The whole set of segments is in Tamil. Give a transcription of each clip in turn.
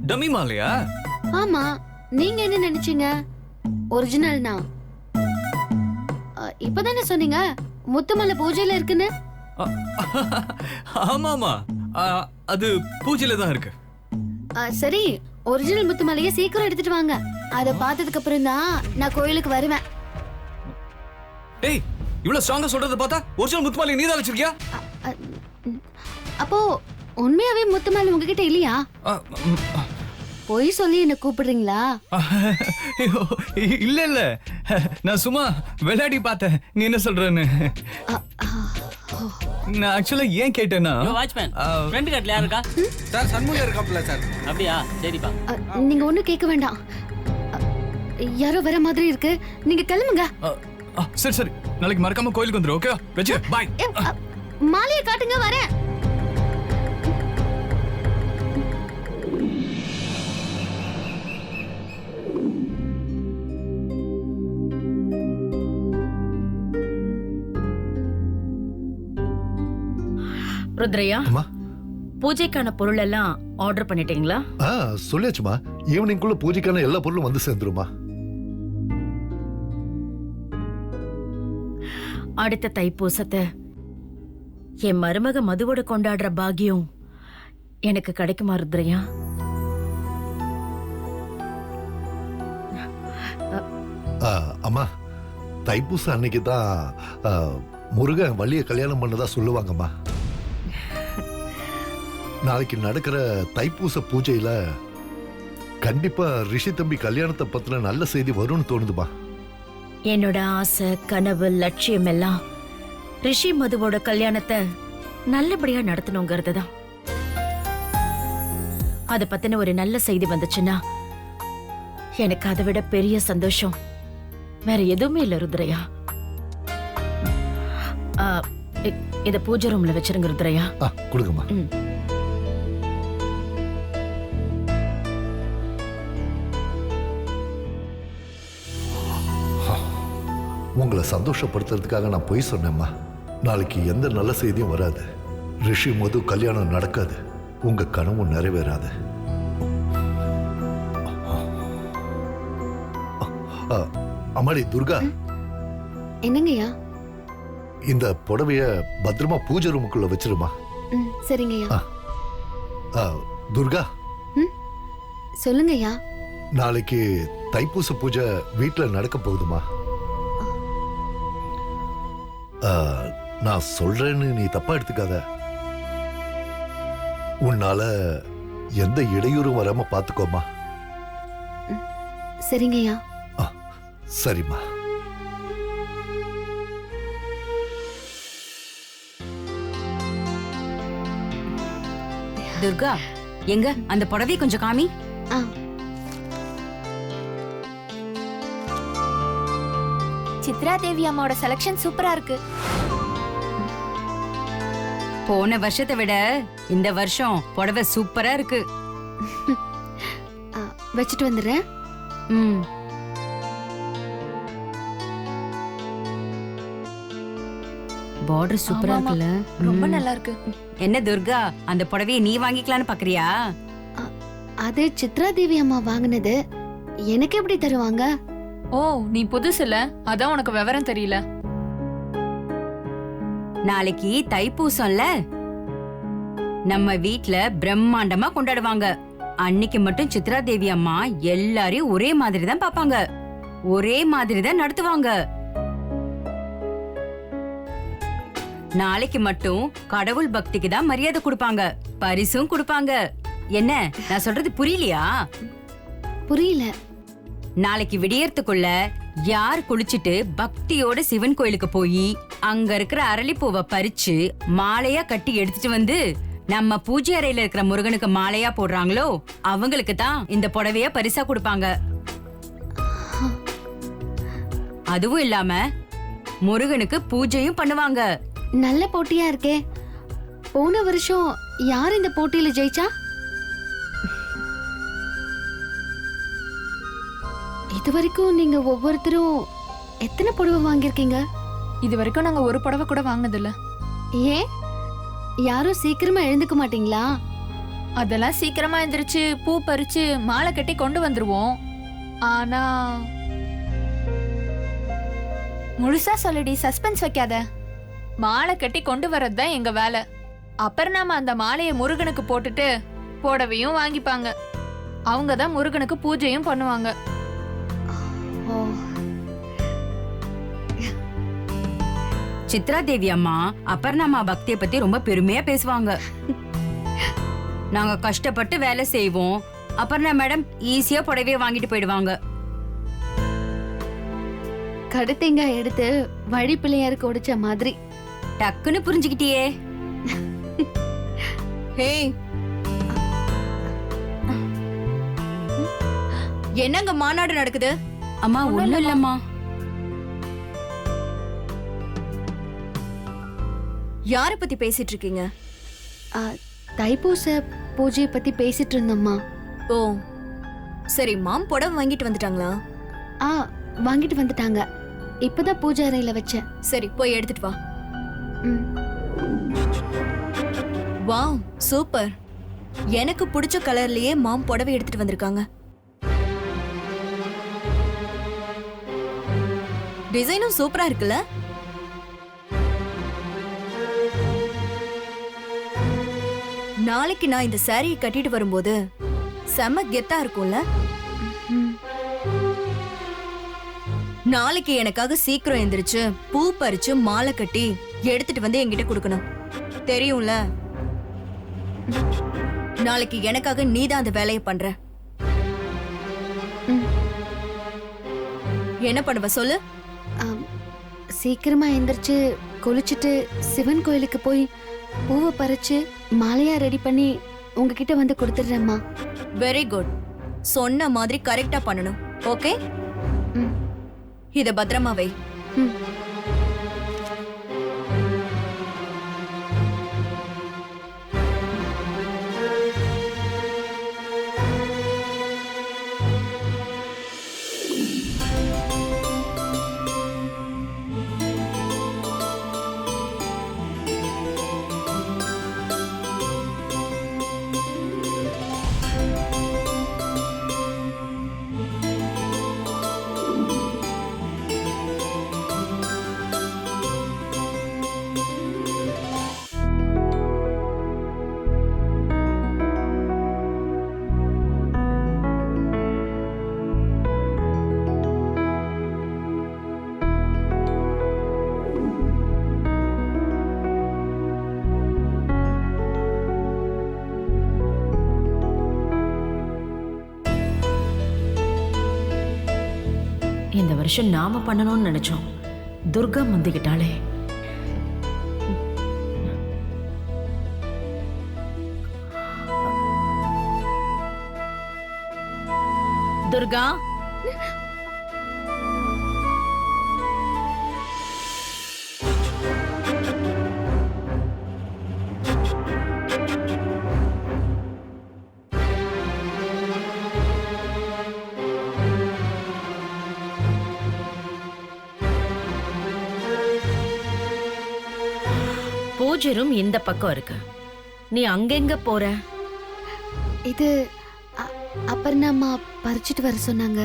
டம்மி மாலையா? ஆமா, நீங்க என்ன நினைச்சீங்க? ஒரிஜினல்னா இப்பதானே சொன்னீங்க முத்துமலை பூஜையில இருக்குன்னு. ஆமாமா, அது பூஜையில தான் இருக்கு. சரி, ஒரிஜினல் முத்துமலையை சீக்கிரம் எடுத்துட்டு வாங்க. அத பார்த்ததுக்கு அப்புறம் தான் நான் கோயிலுக்கு வருவேன். ஏய், இவ்வளவு ஸ்ட்ராங்கா சொல்றத பார்த்தா ஒரிஜினல் முத்துமலை நீ தான் வச்சிருக்கியா? அப்போ உண்மையாவே முத்துமலை உங்ககிட்ட இல்லையா? பொய் சொல்லி என்ன கூப்பிடுறீங்களா? இல்ல இல்ல, நான் சும்மா விளையாடி பார்த்தேன் நீ என்ன சொல்றன்னு. நான் ஆக்சுவலா ஏன் கேட்டேன்னா, வாட்ச்மேன் ஃப்ரெண்ட் கட்ல யார் இருக்கா? சார் சண்முகம் இருக்காப்ல சார். அப்படியா? சரிப்பா. நீங்க ஒண்ணும் கேட்க வேண்டாம். யாரோ வர மாதிரி இருக்கு, நீங்க கிளம்புங்க. சரி சரி, நாளைக்கு மறக்காம கோயிலுக்கு வந்துரு. ஓகே, வெச்சு பை. மாலையை காட்டுங்க, வரேன். ருத்ரையா, பூஜைக்கான பொருள் எல்லாம் ஆர்டர் பண்ணிட்டீங்களா? சொல்லியாச்சுமா, ஈவினிங்குள்ள பூஜைக்கான எல்லா பொருளும் வந்து சேர்ந்துருமா. அடுத்த தைப்பூசத்தை என் மருமக மதுவோட கொண்டாடுற பாக்கியம் எனக்கு கிடைக்குமா ருத்ரையா? அம்மா, தைப்பூசம் அன்னைக்கு தான் முருகன் வள்ளிய கல்யாணம் பண்ணதா சொல்லுவாங்கம்மா. நாளைக்கு நடக்கிற தைப்பூச பூஜையில கண்டிப்பா ரிஷி தம்பி கல்யாணத்தை பத்தின நல்ல செய்தி வரும்னு தோணுதுமா. என்னோட ஆசை, கனவு, லட்சியம் எல்லாம் ரிஷி மதுவோட கல்யாணத்தை நல்லபடியா நடத்தணுங்கிறது தான். அத பத்தின ஒரு நல்ல செய்தி வந்துச்சுன்னா எனக்கு அதை விட பெரிய சந்தோஷம் வேற எதுவுமே இல்ல ருத்ரையா. இத பூஜை ரூம்ல வச்சிருங்க ருத்ரையா. கொடுங்கம்மா. உங்களை சந்தோஷப்படுத்துறதுக்காக நான் பொய் சொன்னேம்மா. நாளைக்கு எந்த நல்ல செய்தியும் வராது. ரிஷி மது கல்யாணம் நடக்காது. உங்க கனவும் நிறைவேறாது. அம்மாடி துர்கா, என்னங்கய்யா? இந்த புடவைய பத்திரமா பூஜை ரூமுக்குள்ள வச்சிருமா. சரிங்கய்யா. துர்கா, சொல்லுங்கய்யா. நாளைக்கு தைப்பூச பூஜை வீட்டுல நடக்க போகுதுமா. நான் சொல்றேன்னு நீ தப்பா எடுத்துக்காத. உன்னால எந்த இடையூறும் வராம பாத்துக்கோமா. சரிங்கய்யா. சரிம்மா. துர்கா, எங்க அந்த புடவை கொஞ்சம் காமி. சித்ரா தேவி அம்மாவோட செலக்ஷன் சூப்பரா இருக்கு. போன வருஷத்தை விட இந்த வருஷம் புடவை சூப்பரா இருக்கு. வச்சுட்டு வந்துடுறேன். பார்டர் சூப்பரா இருக்குல்ல? ரொம்ப நல்லா இருக்கு. என்ன துர்கா, அந்த புடவையை நீ வாங்கிக்கலான்னு பாக்குறியா? அது சித்ரா தேவி அம்மா வாங்கினது, எனக்கு எப்படி தருவாங்க? ஓ, நீ புதுசுல, அதான் உனக்கு விவரம் தெரியல. நாளைக்கு தைப்பூசம்ல, நம்ம வீட்ல பிரம்மாண்டமா கொண்டாடுவாங்க. அன்னைக்கு மட்டும் சித்ரா தேவி அம்மா எல்லாரையும் ஒரே மாதிரி தான் பாப்பாங்க, ஒரே மாதிரி தான் நடத்துவாங்க. நாளைக்கு மட்டும் கடவுள் பக்திக்கு தான் மரியாதை கொடுப்பாங்க, பரிசும் கொடுப்பாங்க. என்ன நான் சொல்றது புரியலையா? புரியல. நாளைக்கு விடியறதுக்குள்ள யார் குளிச்சுட்டு பக்தியோட சிவன் கோயிலுக்கு போய் அங்க இருக்கிற அரளிப்பூவை பறிச்சு மாலையா கட்டி எடுத்துட்டு வந்து நம்ம பூஜை அறையில இருக்கிற முருகனுக்கு மாலையா போடுறாங்களோ அவங்களுக்கு தான் இந்த புடவைய பரிசா கொடுப்பாங்க. அதுவும் இல்லாம முருகனுக்கு பூஜையும் பண்ணுவாங்க. நல்ல போட்டியா இருக்கே. போன வருஷம் யார் இந்த போட்டியில ஜெயிச்சா? இது வரைக்கும் நீங்க ஒவ்வொருத்தரும் எத்தனை புடவை வாங்கியிருக்கீங்க? இது வரைக்கும் நாங்க ஒரு புடவை கூட வாங்கினதில்ல. ஏன்? யாரும் சீக்கிரமா எழுந்துக்க மாட்டீங்களா? அதெல்லாம் சீக்கிரமா எந்திரிச்சு பூ பறிச்சு மாலை கட்டி கொண்டு வந்துருவோம். ஆனா முழுசா சொல்லுடி, சஸ்பென்ஸ் வைக்காத. மாலை கட்டி கொண்டு வர்றது தான் எங்க வேலை. அப்புறம் நாம அந்த மாலையை முருகனுக்கு போட்டுட்டு புடவையும் வாங்கிப்பாங்க. அவங்க தான் முருகனுக்கு பூஜையும் பண்ணுவாங்க. ஓ, சித்ரா தேவி அம்மா அபர்ணாமா பக்திய பத்தி ரொம்ப பெருமையா பேசுவாங்க. நாங்க கஷ்டப்பட்டு வேலை செய்வோம், அபர்ணா மேடம் ஈஸியா புடவைய வாங்கிட்டு போயிடுவாங்க. கடுத்தேங்காய் எடுத்து வழி பிள்ளையாருக்கு ஒடிச்ச மாதிரி. டக்குன்னு புரிஞ்சுக்கிட்டியே. ஹேய், என்னங்க மாநாடு நடக்குது? அம்மா ஒண்ணும் இல்லம்மா. யார பத்தி பேசிட்டு இருக்கீங்க? ஆ, தைப்பூச பூஜையை பத்தி பேசிட்டு இருந்தோம்மா. ஓ சரி, மாம் புடவை வாங்கிட்டு வந்துட்டாங்களா? ஆ, வாங்கிட்டு வந்துட்டாங்க. இப்பதான் பூஜை அறையில வச்சேன். சரி, போய் எடுத்துட்டு வா. ம். Wow, super. எனக்கு பிடிச்ச கலர்லயே மாம் புடவை எடுத்துட்டு வந்திருக்காங்க. டிசைனும் சூப்பரா இருக்குல்ல? நாளைக்கு நான் இந்த சாரியை கட்டிட்டு வரும்போது செம கெத்தா இருக்கும்ல? ம். நாளைக்கு எனக்காக சீக்கிரம் எந்திரிச்சு பூ பறிச்சு மாலை கட்டி எடுத்துட்டு வந்து என்கிட்ட கொடுக்கணும். தெரியும்ல? நாளைக்கு எனக்காக நீதான் அந்த வேலையை பண்ற. ம். என்ன பண்ணுவ சொல்லு? ஆம், சீக்கிரமா எந்திரிச்சு குளிச்சுட்டு சிவன் கோயிலுக்கு போய் பூவை பறிச்சு மாலையா ரெடி பண்ணி உங்ககிட்ட வந்து கொடுத்துடுறேம்மா. Very good. சொன்ன மாதிரி கரெக்டா பண்ணணும். ஓகே? ம். இத பத்திரமா வை. ம். இந்த வருஷம் நாம பண்ணணும்னு நினைச்சோம். துர்கா முந்திக்கிட்டாளே. துர்கா, பூஜை ரூம் இந்த பக்கம் இருக்கு. நீ அங்கெங்க போற? இது அபர்ணாம்மா பறிச்சிட்டு வர சொன்னாங்க.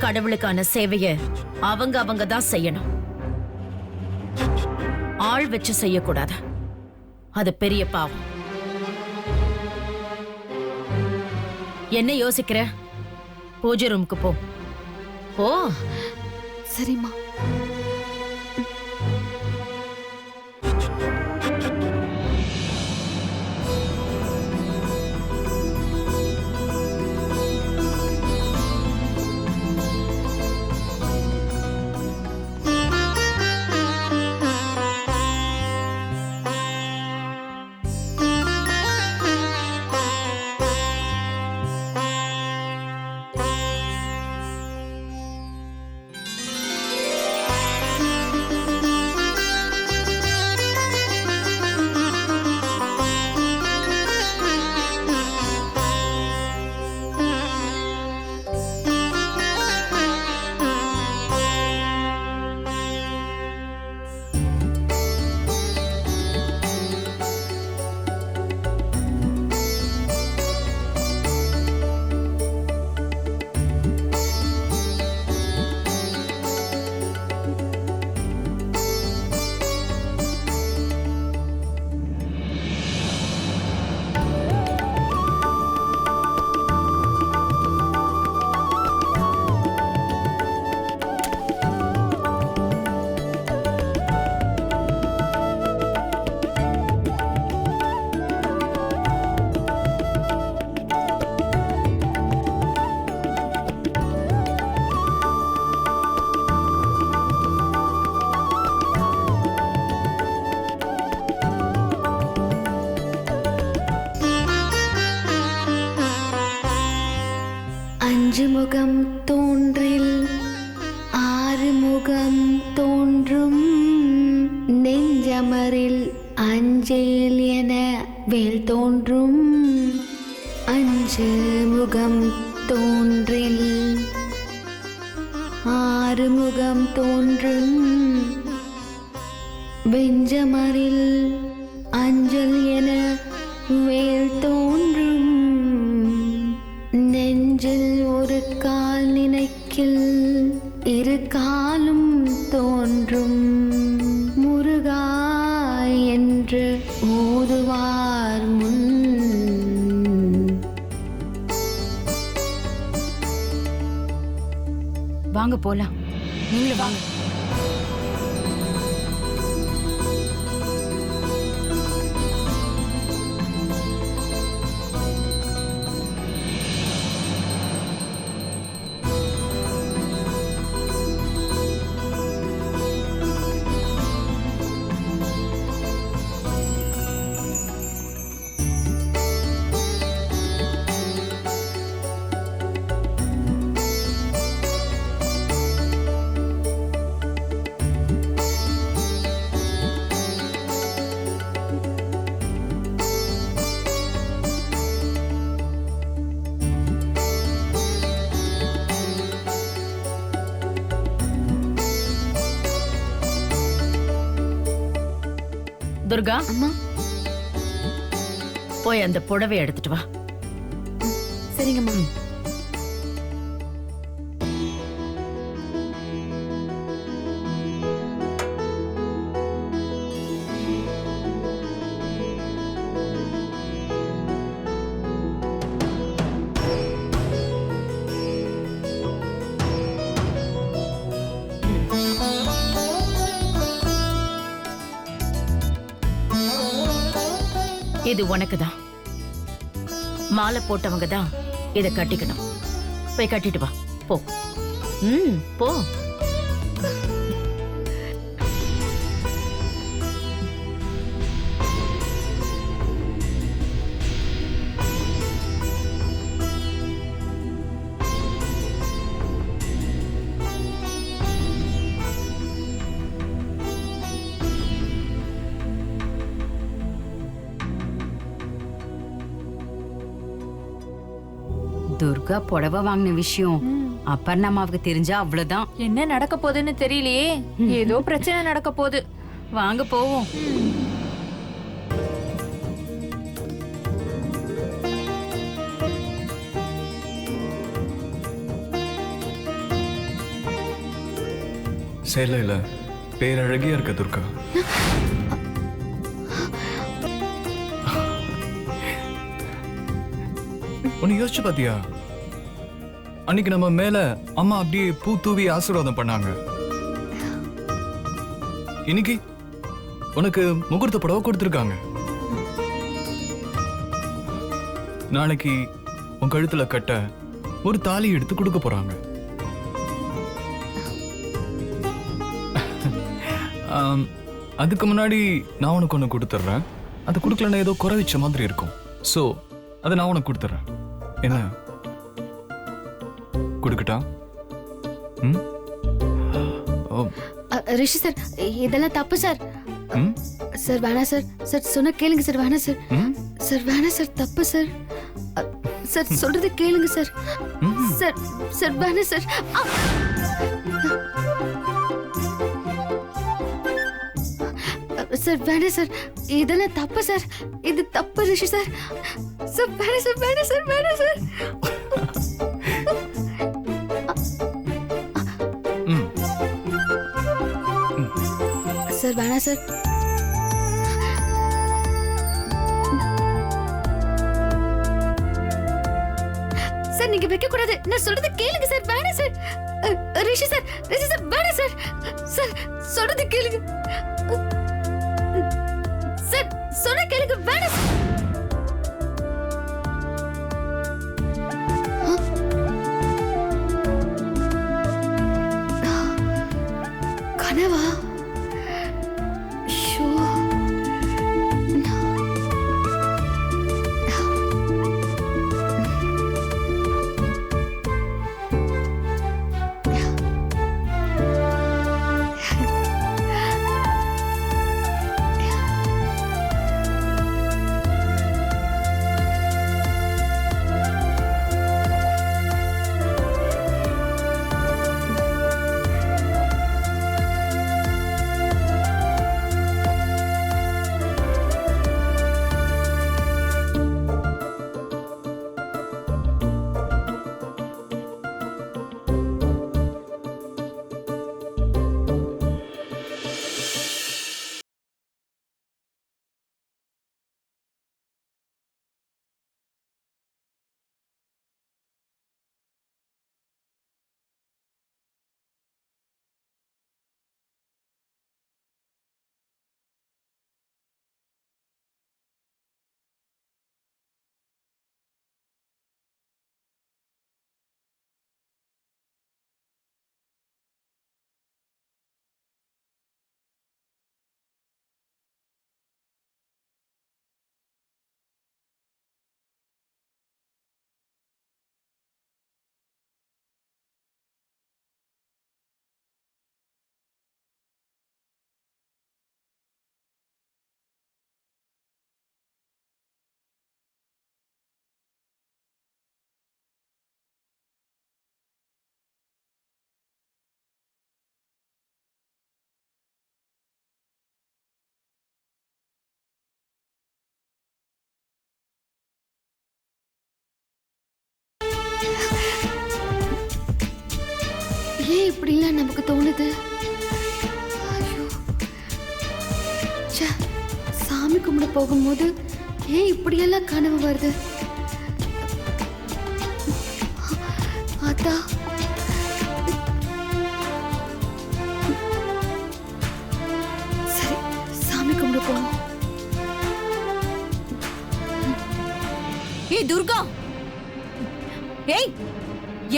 கடவுளுக்கான சேவைய அவங்க தான் செய்யணும். ஆள் வச்சு செய்யக்கூடாது. அது பெரிய பாவம். என்ன யோசிக்கிற? பூஜை ரூமுக்கு போ. போ. சரிம்மா. முகம் தோன்றில் ஆறுமுகம் தோன்றும் நெஞ்சமரில் அஞ்சேல் என வேல் தோன்றும் அஞ்சு முகம் தோன்றில் ஆறுமுகம் தோன்றும் வெஞ்சமரில் அஞ்சல் என வேல் தோன்றும் நெஞ்சில் ஒரு கால் நினைக்கில் இரு காலும் தோன்றும் முருகா என்று ஓதுவார் முன். வாங்க போலாம், நீங்களும் வாங்க. துர்கா, அம்மா போய் அந்த புடவை எடுத்துட்டு வா. சரிங்கம்மா. இது உனக்கு தான். மாலை போட்டவங்க தான் இதை கட்டிக்கணும். போய் கட்டிட்டு வா, போ. போ. துர்கா புடவை வாங்கின விஷயம் அப்பர்ணாமாவுக்கு தெரிஞ்சா அவ்வளவுதான். என்ன நடக்க போகுதுன்னு தெரியலையே. ஏதோ பிரச்சனை நடக்க போகுது. வாங்க போவோம். சேலையில பேரழகியா இருக்க துர்கா. ஒன்னு யோசிச்சு பாத்தியா? அன்னைக்கு நம்ம மேல அம்மா அப்படியே பூ தூவி ஆசீர்வாதம் பண்ணாங்க. இன்னைக்கு உனக்கு முகூர்த்த புடவை கொடுத்துருக்காங்க. நாளைக்கு உன் கழுத்துல கட்ட ஒரு தாலி எடுத்து கொடுக்க போறாங்க. அதுக்கு முன்னாடி நான் உனக்கு ஒன்று கொடுத்துட்றேன். அது கொடுக்கலன்னா ஏதோ குறை வச்ச மாதிரி இருக்கும். ஸோ அதை நான் உனக்கு கொடுத்துட்றேன். என்ன கொடுக்கட்டா? ரிஷி சார், இதெல்லாம் தப்பு சார். சார் வேணா சார். சார் சொன்ன கேளுங்க சார். வேணா சார். சார் வேணா சார், தப்பு சார். சார் சொல்றது கேளுங்க சார். சார் சார் வேணா சார். சார் வேணா சார், இதெல்லாம் தப்பு சார். இது தப்பு ரிஷி சார். சார் வேணா சார், வேணா சார், வேணா சார். சார் வேணா சார். சார் நீங்க வைக்க கூடாது. நான் சொல்றது கேளுங்க சார். வேணா சார். ரிஷி சார், ரிஷி சார் வேணா சார். சார் சொல்றது கேளுங்க சார். சொன்ன கேளுங்க. வேணா சார். கனவா? ஏன் இப்படிலாம் நமக்கு தோணுது? ஐயோ, ச்சே, சாமி கும்பிட போகும்போது ஏன் இப்படியெல்லாம் கனவு வருது? அத்தா, சரி, சாமி கும்பிட போவோம். ஏய் துர்கா, ஏய்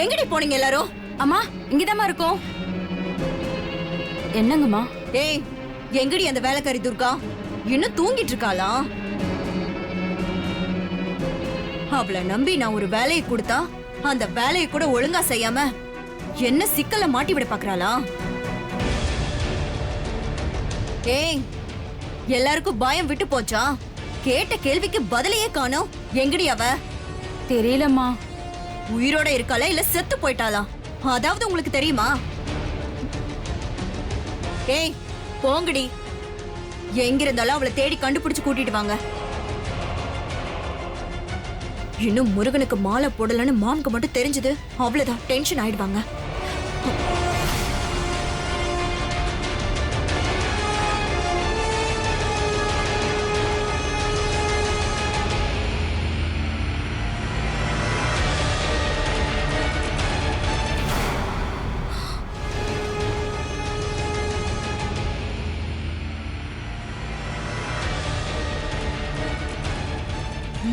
எங்கடி போனீங்க எல்லாரும்? அம்மா இங்கதாம்மா இருக்கோம். என்னங்கம்மா? ஏய் எங்கடி அந்த வேலைக்காரி துர்கா? இன்னும் தூங்கிட்டு இருக்காளா? அவளை நம்பி நான் ஒரு வேலையை கொடுத்தா அந்த வேலையை கூட ஒழுங்கா செய்யாம என்ன சிக்கல்ல மாட்டி விட பாக்குறாளா? ஏய் எல்லாருக்கும் பயம் விட்டு போச்சா? கேட்ட கேள்விக்கு பதிலையே காணோம். எங்கடி அவ? தெரியலம்மா. உயிரோட இருக்காளா இல்ல செத்து போயிட்டாளா? அதாவது உங்களுக்கு தெரியுமா? ஏய் போங்கடி, எங்க இருந்தாலும் அவளை தேடி கண்டுபிடிச்சு கூட்டிட்டு வாங்க. இன்னும் முருகனுக்கு மாலை போடலன்னு மாம்க்கு மட்டும் தெரிஞ்சது அவ்வளவுதான், டென்ஷன் ஆயிடுவாங்க.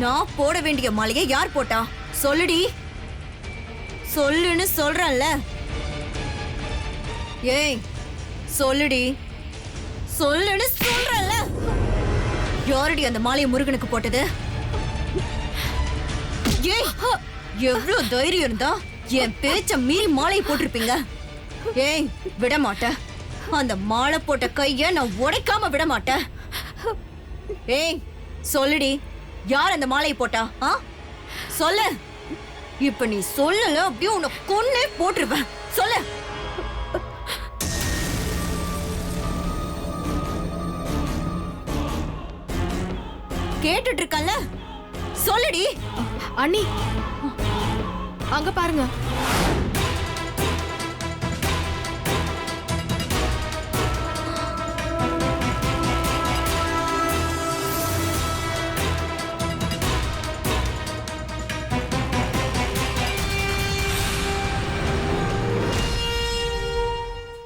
நான் போட வேண்டிய மாலையை யார் போட்டா? சொல்லுடி, சொல்லுன்னு சொல்றேன்ல. ஏய் சொல்லுடி, சொல்லுன்னு சொல்றேன்ல. யாரடி அந்த மாலையை முருகனுக்கு போட்டது? ஏய் எவ்வளவு தைரியம் இருந்தா என் பேச்ச மீறி மாலையை போட்டிருப்பீங்க. ஏய் விட மாட்டேன், அந்த மாலை போட்ட கைய நான் உடைக்காம விட மாட்டேன். ஏய் சொல்லுடி, யார் அந்த மாலையை போட்டா? சொல்லு. இப்ப நீ சொல்லல அப்படியே உன்னை கொன்னே போட்டுருவேன். சொல்லு. கேட்டுட்டு இருக்கல, சொல்லுடி. அண்ணி அங்க பாருங்க.